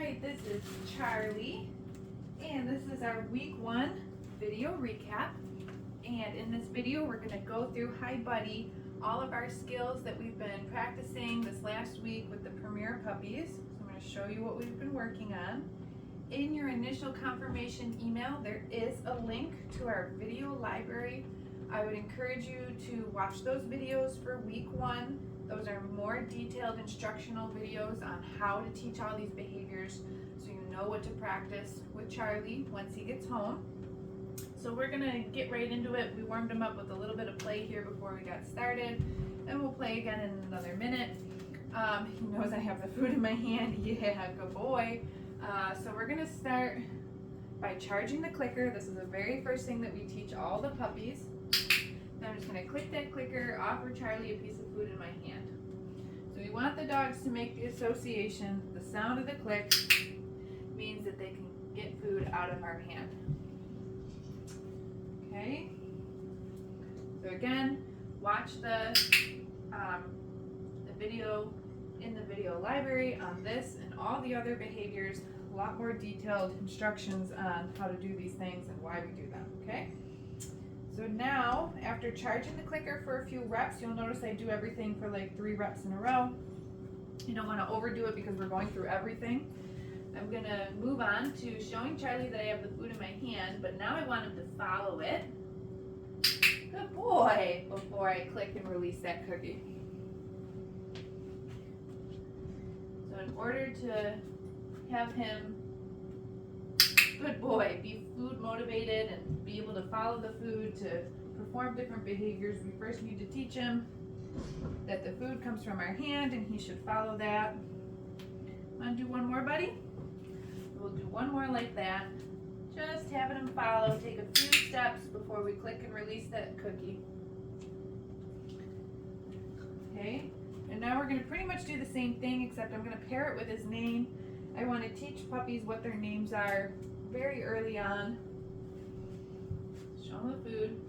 right, this is Charlie, and this is our week 1 video recap. And in this video, we're going to go through Hi Buddy, all of our skills that we've been practicing this last week with the Premier puppies. So I'm going to show you what we've been working on. In your initial confirmation email, there is a link to our video library. I would encourage you to watch those videos for week 1. Those are more detailed instructional videos on how to teach all these behaviors so you know what to practice with Charlie once he gets home. So we're gonna get right into it. We warmed him up with a little bit of play here before we got started, and we'll play again in another minute. He knows I have the food in my hand. Yeah, good boy. So we're gonna start by charging the clicker. This is the very first thing that we teach all the puppies. Then I'm just gonna click that clicker, offer Charlie a piece of food in my hand. So we want the dogs to make the association. The sound of the click means that they can get food out of our hand. Okay? So again, watch the video in the video library on this and all the other behaviors. A lot more detailed instructions on how to do these things and why we do them, okay? So now, after charging the clicker for a few reps, you'll notice I do everything for like 3 reps in a row. You don't want to overdo it because we're going through everything. I'm going to move on to showing Charlie that I have the food in my hand, but now I want him to follow it. Good boy! Before I click and release that cookie. So in order to have him, good boy, be food motivated and be able to follow the food to perform different behaviors, we first need to teach him that the food comes from our hand and he should follow that. Want to do one more, buddy? We'll do one more like that. Just having him follow, take a few steps before we click and release that cookie. Okay, and now we're going to pretty much do the same thing, except I'm going to pair it with his name. I want to teach puppies what their names are very early on. Show him the food.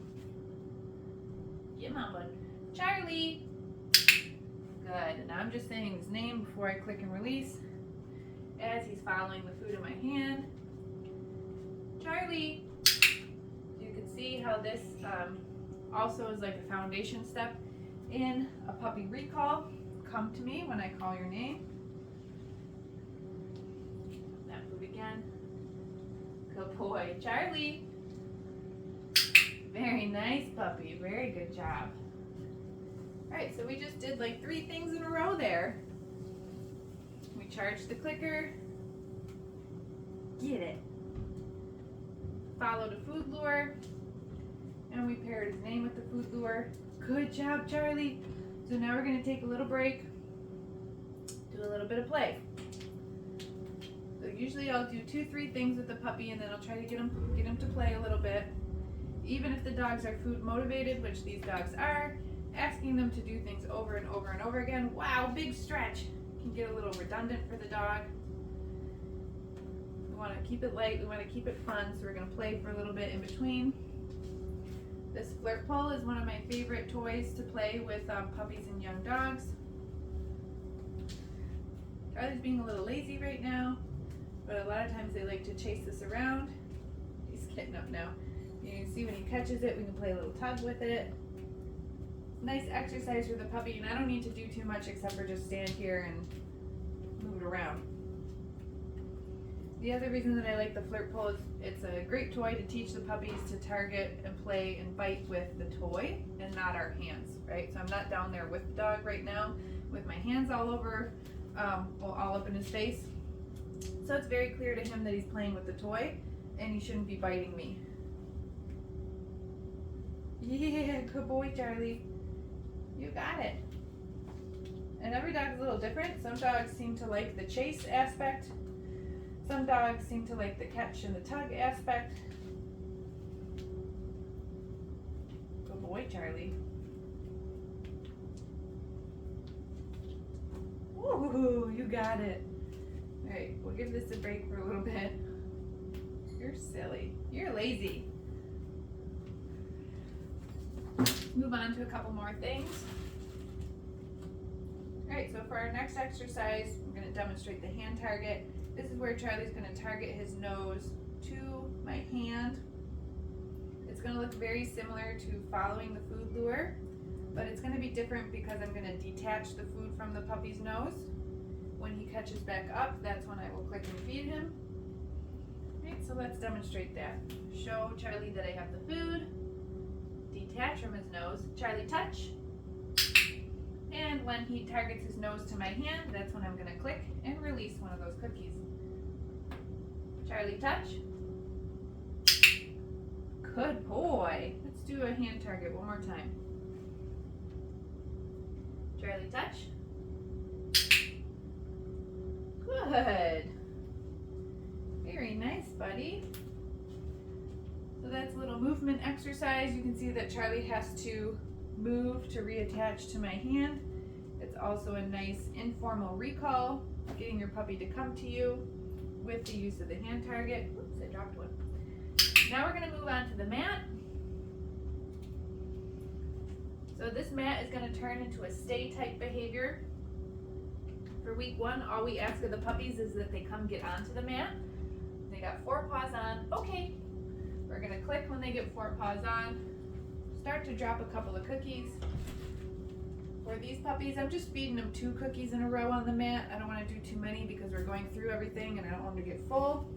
Get him on, bud. Charlie! Good. And I'm just saying his name before I click and release as he's following the food in my hand. Charlie! You can see how this also is like a foundation step in a puppy recall. Come to me when I call your name. That food again. Good boy. Charlie! Very nice puppy. Very good job. Alright, so we just did like 3 things in a row there. We charged the clicker. Get it. Followed a food lure. And we paired his name with the food lure. Good job, Charlie. So now we're going to take a little break. Do a little bit of play. So usually I'll do 2-3 things with the puppy and then I'll try to get him to play a little bit. Even if the dogs are food motivated, which these dogs are, asking them to do things over and over and over again, wow, big stretch, can get a little redundant for the dog. We want to keep it light, we want to keep it fun, so we're going to play for a little bit in between. This flirt pole is one of my favorite toys to play with puppies and young dogs. Charlie's being a little lazy right now, but a lot of times they like to chase this around. He's getting up now. You can see when he catches it, we can play a little tug with it. Nice exercise for the puppy, and I don't need to do too much except for just stand here and move it around. The other reason that I like the flirt pole is it's a great toy to teach the puppies to target and play and bite with the toy and not our hands, right? So I'm not down there with the dog right now with my hands all over, all up in his face. So it's very clear to him that he's playing with the toy and he shouldn't be biting me. Yeah, good boy, Charlie. You got it. And every dog is a little different. Some dogs seem to like the chase aspect. Some dogs seem to like the catch and the tug aspect. Good boy, Charlie. Woo, you got it. All right, we'll give this a break for a little bit. You're silly. You're lazy. Move on to a couple more things. All right, so for our next exercise, I'm going to demonstrate the hand target This is where Charlie's going to target his nose to my hand. It's going to look very similar to following the food lure, but it's going to be different because I'm going to detach the food from the puppy's nose. When he catches back up, that's when I will click and feed him. Right, so let's demonstrate that. Show Charlie that I have the food, detach from his nose, Charlie touch, and when he targets his nose to my hand, that's when I'm going to click and release one of those cookies. Charlie touch. Good boy. Let's do a hand target one more time. Charlie touch. Good. Very nice, buddy. So that's a little movement exercise. You can see that Charlie has to move to reattach to my hand. It's also a nice informal recall, getting your puppy to come to you with the use of the hand target. Oops, I dropped one. Now we're going to move on to the mat. So this mat is going to turn into a stay type behavior. For week 1, all we ask of the puppies is that they come get onto the mat. They got 4 paws on. Okay. We're going to click when they get 4 paws on. Start to drop a couple of cookies. For these puppies, I'm just feeding them 2 cookies in a row on the mat. I don't want to do too many because we're going through everything and I don't want them to get full.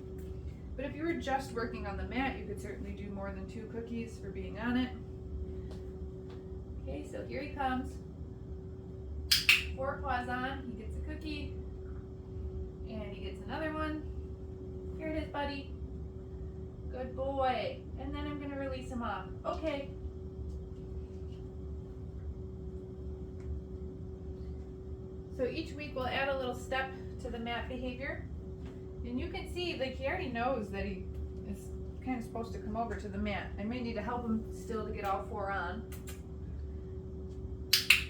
But if you were just working on the mat, you could certainly do more than 2 cookies for being on it. Okay, so here he comes. 4 paws on, he gets a cookie, and he gets another one. Here it is, buddy. Good boy. And then I'm going to release him off. Okay. So each week we'll add a little step to the mat behavior. And you can see, like, he already knows that he is kind of supposed to come over to the mat. I may need to help him still to get all 4 on.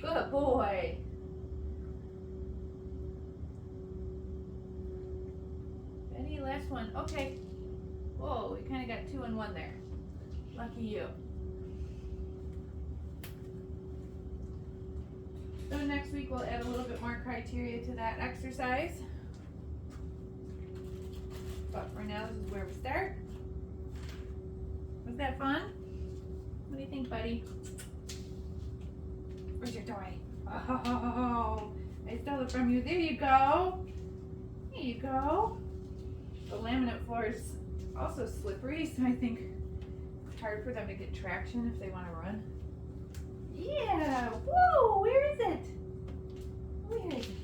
Good boy. Ready? Last one. Okay. Whoa, we kind of got 2 in 1 there. Lucky you. So next week we'll add a little bit more criteria to that exercise. But for now, this is where we start. Was that fun? What do you think, buddy? Where's your toy? Oh, I stole it from you. There you go. There you go. The laminate floor is also slippery, so I think it's hard for them to get traction if they want to run. Yeah. Whoa, where is it? Where is it?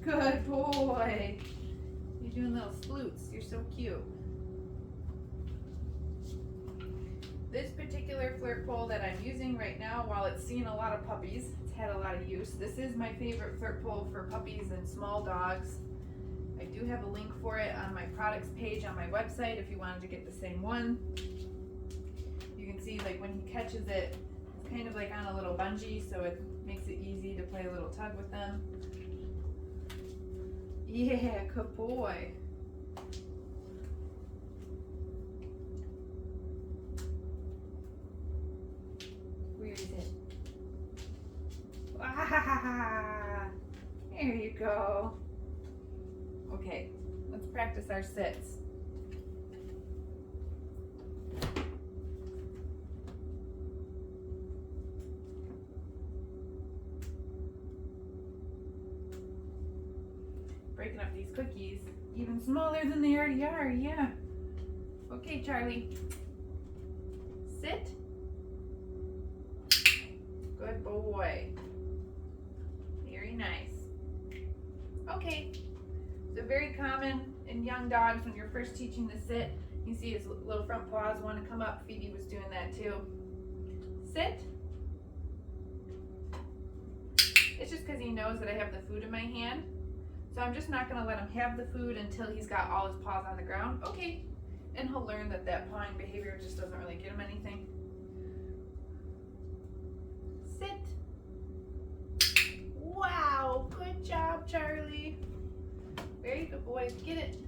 Good boy. You're doing little sploots. You're so cute. This particular flirt pole that I'm using right now, while it's seen a lot of puppies, it's had a lot of use. This is my favorite flirt pole for puppies and small dogs. I do have a link for it on my products page on my website if you wanted to get the same one. You can see, like, when he catches it, it's kind of like on a little bungee, so it makes it easy to play a little tug with them. Yeah, good boy. Where is it? Ah, there you go. Okay, let's practice our sits. Breaking up these cookies, even smaller than they already are, yeah. Okay, Charlie. Sit. Good boy. Very nice. Okay, so very common in young dogs when you're first teaching the sit. You see his little front paws want to come up. Phoebe was doing that too. Sit. It's just because he knows that I have the food in my hand. So I'm just not going to let him have the food until he's got all his paws on the ground. Okay. And he'll learn that that pawing behavior just doesn't really get him anything. Sit. Wow. Good job, Charlie. Very good boy. Get it.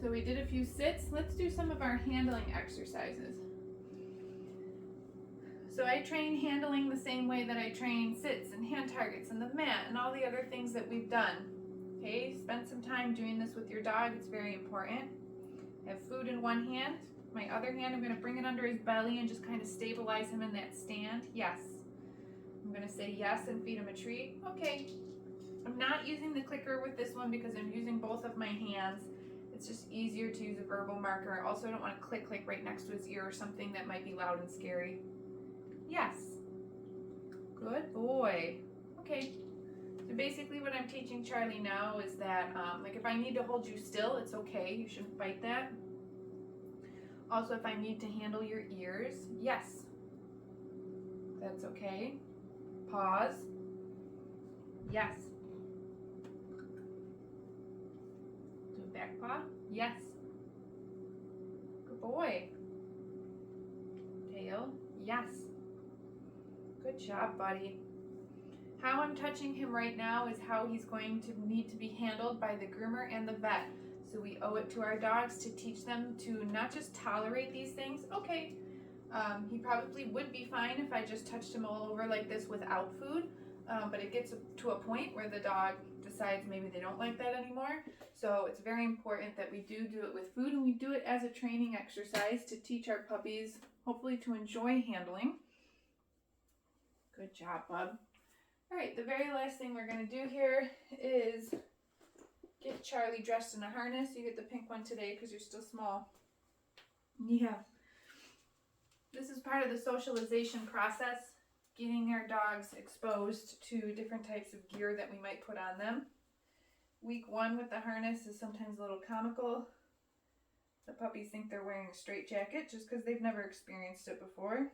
So we did a few sits. Let's do some of our handling exercises. So I train handling the same way that I train sits and hand targets and the mat and all the other things that we've done. Okay, spend some time doing this with your dog. It's very important. Have food in one hand. My other hand, I'm going to bring it under his belly and just kind of stabilize him in that stand. Yes. I'm going to say yes and feed him a treat. Okay. I'm not using the clicker with this one because I'm using both of my hands. It's just easier to use a verbal marker. Also, I don't want to click right next to his ear or something that might be loud and scary. Yes. Good boy. Okay. So basically what I'm teaching Charlie now is that, like if I need to hold you still, it's okay. You shouldn't fight that. Also, if I need to handle your ears, yes. That's okay. Pause. Yes. Do a back paw. Yes. Good boy. Tail. Yes. Good job, buddy. How I'm touching him right now is how he's going to need to be handled by the groomer and the vet. So we owe it to our dogs to teach them to not just tolerate these things. Okay, he probably would be fine if I just touched him all over like this without food, but it gets to a point where the dog decides maybe they don't like that anymore. So it's very important that we do it with food, and we do it as a training exercise to teach our puppies, hopefully, to enjoy handling. Good job, bub. All right, the very last thing we're going to do here is get Charlie dressed in a harness. You get the pink one today because you're still small. Yeah. This is part of the socialization process, getting our dogs exposed to different types of gear that we might put on them. Week 1 with the harness is sometimes a little comical. The puppies think they're wearing a straitjacket just because they've never experienced it before.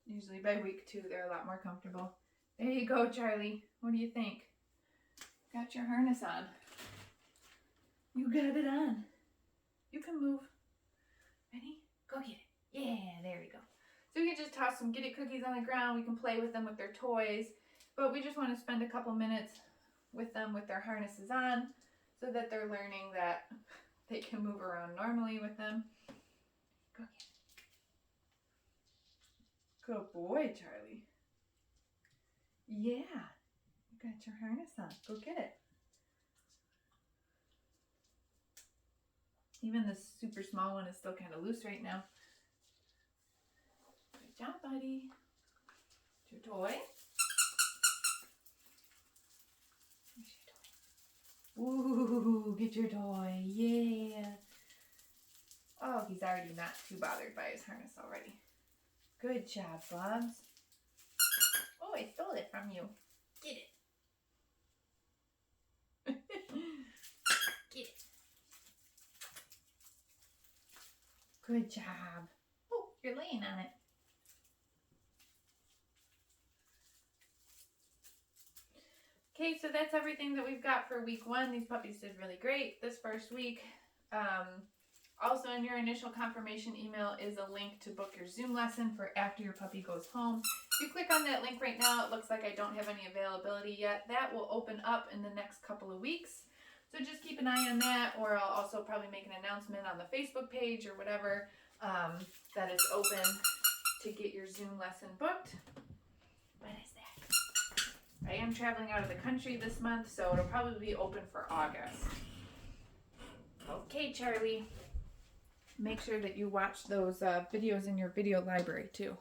Usually by week 2, they're a lot more comfortable. There you go, Charlie. What do you think? Got your harness on. You got it on. You can move. Ready? Go get it. Yeah, there we go. So we can just toss some Get It cookies on the ground. We can play with them with their toys. But we just want to spend a couple minutes with them with their harnesses on so that they're learning that they can move around normally with them. Go get it. Good boy, Charlie. Yeah, you got your harness on. Go get it. Even the super small one is still kind of loose right now. Good job, buddy. It's your toy. Here's your toy. Ooh, get your toy. Yeah. Oh, he's already not too bothered by his harness already. Good job, Bubs. Oh, I stole it from you. Get it. Get it. Good job. Oh, you're laying on it. Okay, so that's everything that we've got for week 1. These puppies did really great this first week. Also, in your initial confirmation email is a link to book your Zoom lesson for after your puppy goes home. If you click on that link right now, it looks like I don't have any availability yet. That will open up in the next couple of weeks. So just keep an eye on that, or I'll also probably make an announcement on the Facebook page or whatever that it's open to get your Zoom lesson booked. What is that? I am traveling out of the country this month, so it'll probably be open for August. Okay, Charlie. Make sure that you watch those videos in your video library too.